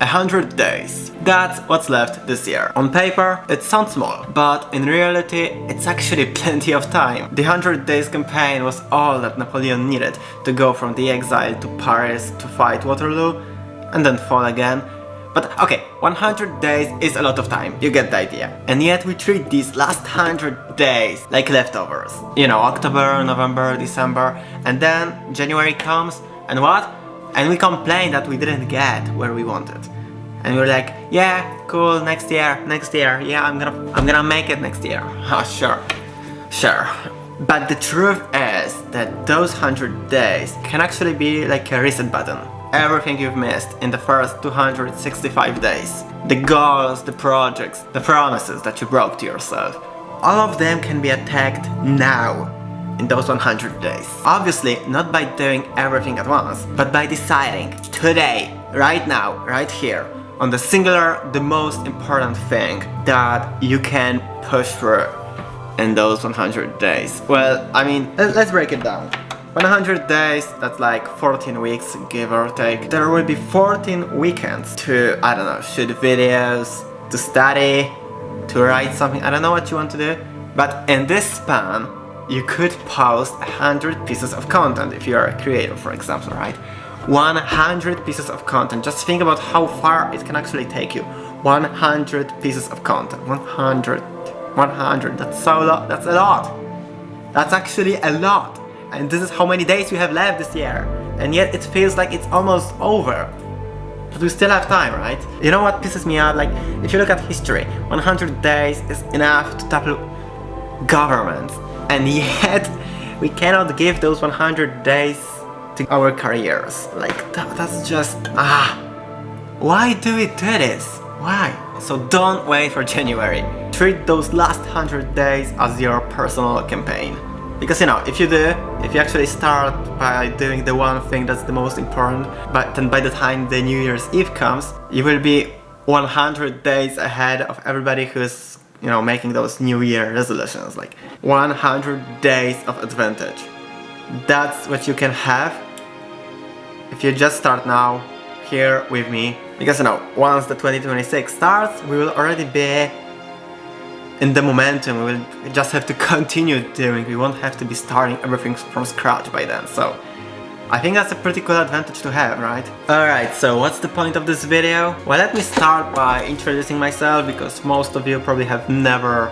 100 days. That's what's left this year. On paper, it sounds small, but in reality, it's actually plenty of time. The 100 days campaign was all that Napoleon needed to go from the exile to Paris to fight Waterloo, and then fall again. But okay, 100 days is a lot of time, you get the idea. And yet we treat these last 100 days like leftovers. You know, October, November, December, and then January comes, and what? And we complain that we didn't get where we wanted. And we're like, yeah, cool, next year, yeah, I'm gonna make it next year. Oh, sure. But the truth is that those 100 days can actually be like a reset button. Everything you've missed in the first 265 days. The goals, the projects, the promises that you broke to yourself. All of them can be attacked now. In those 100 days. Obviously, not by doing everything at once, but by deciding today, right now, right here, on the singular, the most important thing that you can push through in those 100 days. Well, I mean, let's break it down. 100 days, that's like 14 weeks, give or take. There will be 14 weekends to, I don't know, shoot videos, to study, to write something, I don't know what you want to do, but in this span, you could post 100 pieces of content if you are a creator, for example, right? 100 pieces of content. Just think about how far it can actually take you. 100 pieces of content. 100. That's so lot. That's a lot. That's actually a lot. And this is how many days we have left this year. And yet it feels like it's almost over. But we still have time, right? You know what pisses me off? Like, if you look at history, 100 days is enough to topple governments. And yet, we cannot give those 100 days to our careers. Like, that's just, why do we do this? Why? So don't wait for January. Treat those last 100 days as your personal campaign. Because, you know, if you actually start by doing the one thing that's the most important, but then by the time the New Year's Eve comes, you will be 100 days ahead of everybody who's, you know, making those New Year resolutions, like 100 days of advantage. That's what you can have if you just start now, here with me. Because, you know, once the 2026 starts, we will already be in the momentum, we will just have to continue doing, we won't have to be starting everything from scratch by then, so I think that's a pretty cool advantage to have, right? Alright, so what's the point of this video? Well, let me start by introducing myself, because most of you probably have never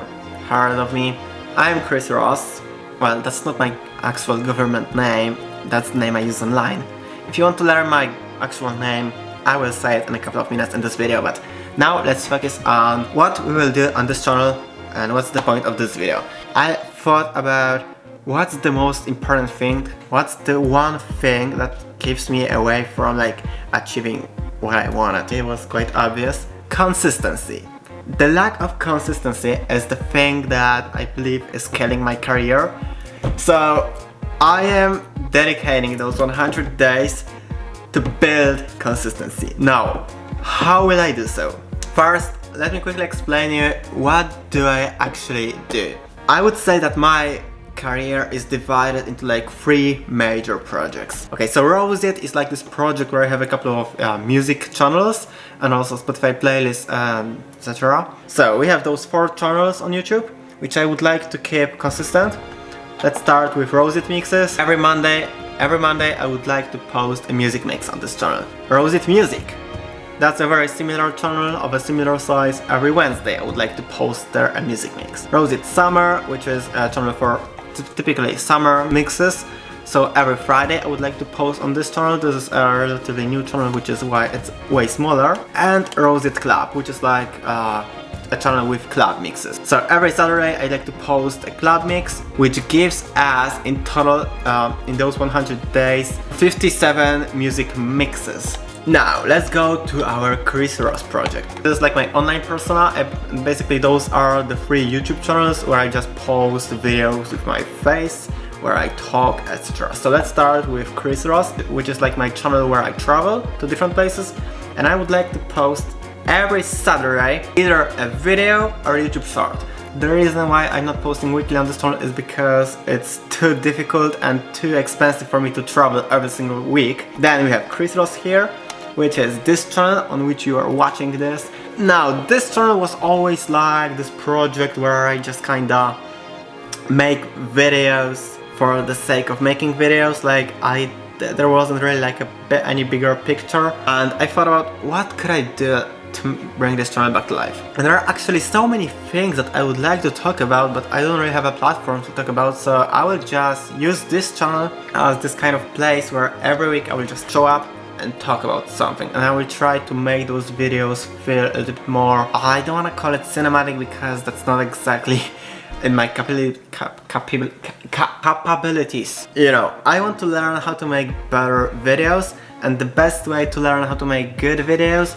heard of me. I'm Chris Ross. Well, that's not my actual government name, that's the name I use online. If you want to learn my actual name, I will say it in a couple of minutes in this video, but now let's focus on what we will do on this channel and what's the point of this video. I thought about what's the most important thing, what's the one thing that keeps me away from like achieving what I wanted. It was quite obvious. Consistency. The lack of consistency is the thing that I believe is killing my career. So I am dedicating those 100 days to build consistency. Now, how will I do so? First, let me quickly explain you what do I actually do. I would say that my career is divided into like 3 major projects. Okay, so Roseate is like this project where I have a couple of music channels and also Spotify playlists, etc. So we have those 4 channels on YouTube, which I would like to keep consistent. Let's start with Roseate mixes. Every Monday I would like to post a music mix on this channel. Roseate Music. That's a very similar channel of a similar size. Every Wednesday I would like to post there a music mix. Roseate Summer, which is a channel for typically summer mixes. So every Friday I would like to post on this channel. This is a relatively new channel, which is why it's way smaller. And Roseate Club, which is like a channel with club mixes. So every Saturday I like to post a club mix, which gives us in total, in those 100 days, 57 music mixes. Now, let's go to our Chris Ross project. This is like my online persona. Basically, those are the 3 YouTube channels where I just post videos with my face, where I talk, etc. So let's start with Chris Ross, which is like my channel where I travel to different places. And I would like to post every Saturday either a video or a YouTube short. The reason why I'm not posting weekly on this channel is because it's too difficult and too expensive for me to travel every single week. Then we have Chris Ross here, which is this channel on which you are watching this. Now, this channel was always like this project where I just kinda make videos for the sake of making videos. Like there wasn't really like any bigger picture, and I thought about what could I do to bring this channel back to life. And there are actually so many things that I would like to talk about, but I don't really have a platform to talk about, so I will just use this channel as this kind of place where every week I will just show up and talk about something, and I will try to make those videos feel a little bit more, I don't want to call it cinematic because that's not exactly in my capabilities. You know, I want to learn how to make better videos, and the best way to learn how to make good videos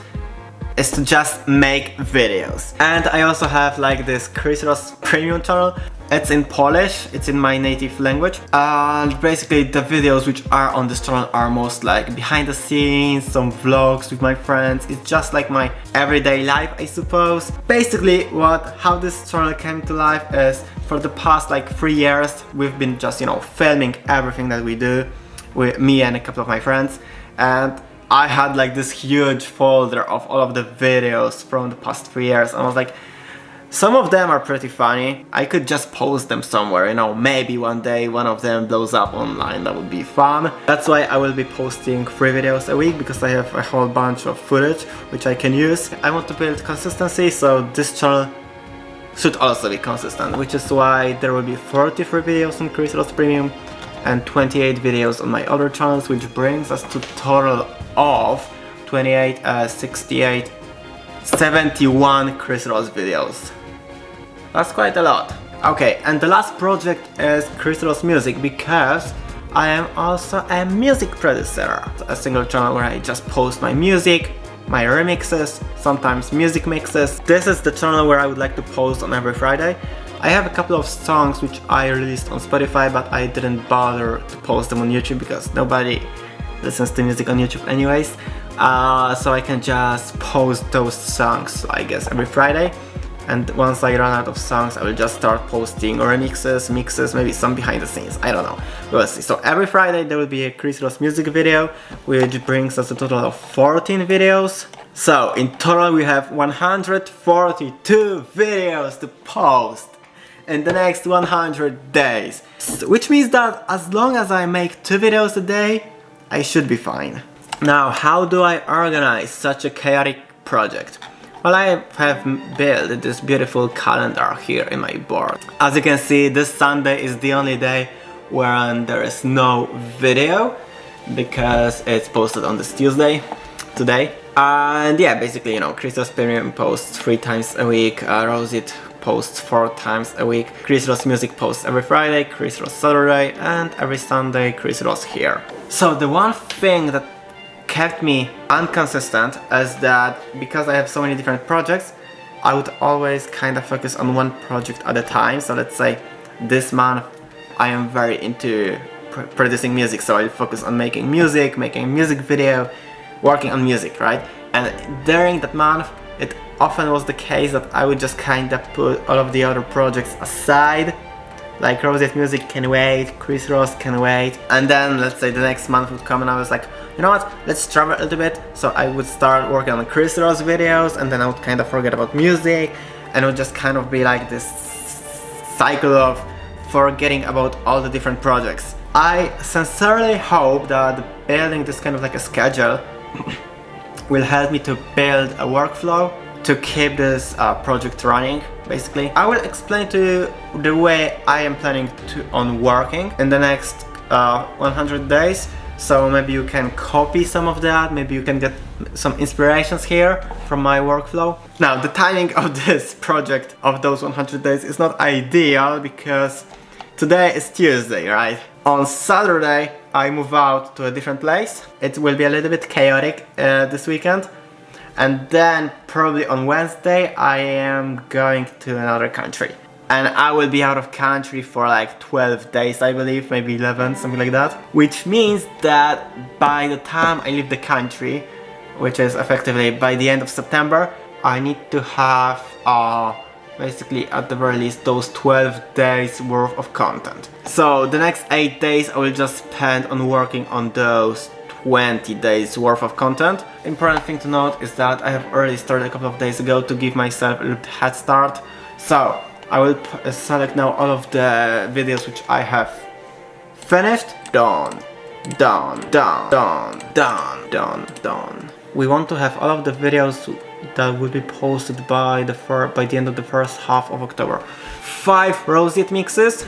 is to just make videos. And I also have like this Chris Ross premium channel. It's in Polish, it's in my native language, and basically the videos which are on this channel are most like behind the scenes, some vlogs with my friends. It's just like my everyday life, I suppose. Basically how this channel came to life is for the past like 3 years we've been just, you know, filming everything that we do with me and a couple of my friends, and I had like this huge folder of all of the videos from the past 3 years, and I was like, some of them are pretty funny. I could just post them somewhere, you know, maybe one day one of them blows up online, that would be fun. That's why I will be posting 3 videos a week, because I have a whole bunch of footage which I can use. I want to build consistency, so this channel should also be consistent, which is why there will be 43 videos on Chris Ross Premium and 28 videos on my other channels, which brings us to a total of 28, 68, 71 Chris Ross videos. That's quite a lot. Okay, and the last project is Chris Ross Music, because I am also a music producer. A single channel where I just post my music, my remixes, sometimes music mixes. This is the channel where I would like to post on every Friday. I have a couple of songs which I released on Spotify, but I didn't bother to post them on YouTube because nobody listens to music on YouTube anyways. So I can just post those songs, I guess, every Friday. And once I run out of songs, I will just start posting remixes, mixes, maybe some behind the scenes, I don't know, we'll see. So every Friday there will be a Chris Ross music video, which brings us a total of 14 videos. So in total we have 142 videos to post in the next 100 days. Which means that as long as I make 2 videos a day, I should be fine. Now, how do I organize such a chaotic project? Well, I have built this beautiful calendar here in my board. As you can see, this Sunday is the only day when there is no video, because it's posted on this Tuesday, today. And yeah, basically, you know, Chris Ross Premium posts 3 times a week, Rosit posts 4 times a week, Chris Ross Music posts every Friday, Chris Ross Saturday, and every Sunday Chris Ross here. So the one thing that kept me inconsistent is that because I have so many different projects, I would always kind of focus on one project at a time. So let's say this month I am very into producing music, so I'll focus on making music video, working on music, right? And during that month it often was the case that I would just kind of put all of the other projects aside. Like Rosit Music can wait, Chris Ross can wait, and then let's say the next month would come and I was like, you know what, let's travel a little bit. So I would start working on Chris Ross videos, and then I would kind of forget about music, and it would just kind of be like this cycle of forgetting about all the different projects. I sincerely hope that building this kind of like a schedule will help me to build a workflow to keep this project running. Basically, I will explain to you the way I am planning on working in the next 100 days. So maybe you can copy some of that, maybe you can get some inspirations here from my workflow. Now, the timing of this project of those 100 days is not ideal because today is Tuesday, right? On Saturday I move out to a different place. It will be a little bit chaotic this weekend. And then probably on Wednesday I am going to another country. And I will be out of country for like 12 days, I believe, maybe 11, something like that. Which means that by the time I leave the country, which is effectively by the end of September, I need to have basically at the very least those 12 days worth of content. So the next 8 days I will just spend on working on those 20 days worth of content. Important thing to note is that I have already started a couple of days ago to give myself a little head start. So I will select now all of the videos which I have finished. Done. We want to have all of the videos that will be posted by the end of the first half of October. 5 Roseate mixes,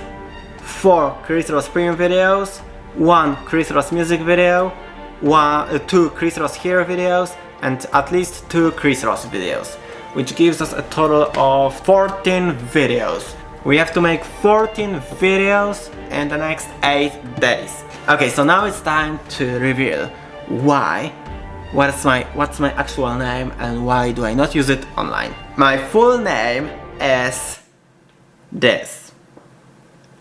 4 Chris Ross premium videos, 1 Chris Ross music video, 2 Chris Ross hair videos, and at least 2 Chris Ross videos, which gives us a total of 14 videos. We have to make 14 videos in the next 8 days. Okay, so now it's time to reveal what's my actual name and why do I not use it online. My full name is this.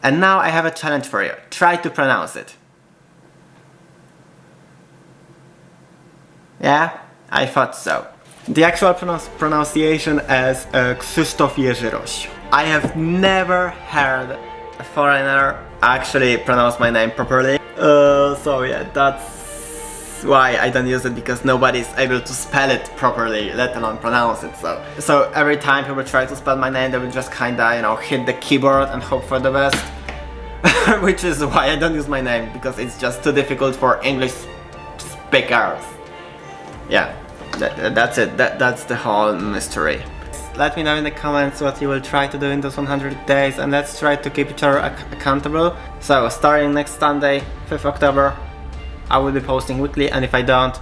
And now I have a challenge for you. Try to pronounce it. Yeah, I thought so. The actual pronunciation is Krzysztof Jerzy. I have never heard a foreigner actually pronounce my name properly. So yeah, that's why I don't use it, because nobody's able to spell it properly, let alone pronounce it. So every time people try to spell my name, they will just kinda, you know, hit the keyboard and hope for the best. Which is why I don't use my name, because it's just too difficult for English speakers. Yeah, that's it. That's the whole mystery. Let me know in the comments what you will try to do in those 100 days, and let's try to keep each other accountable. So starting next Sunday, 5th October, I will be posting weekly, and if I don't,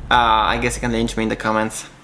I guess you can lynch me in the comments.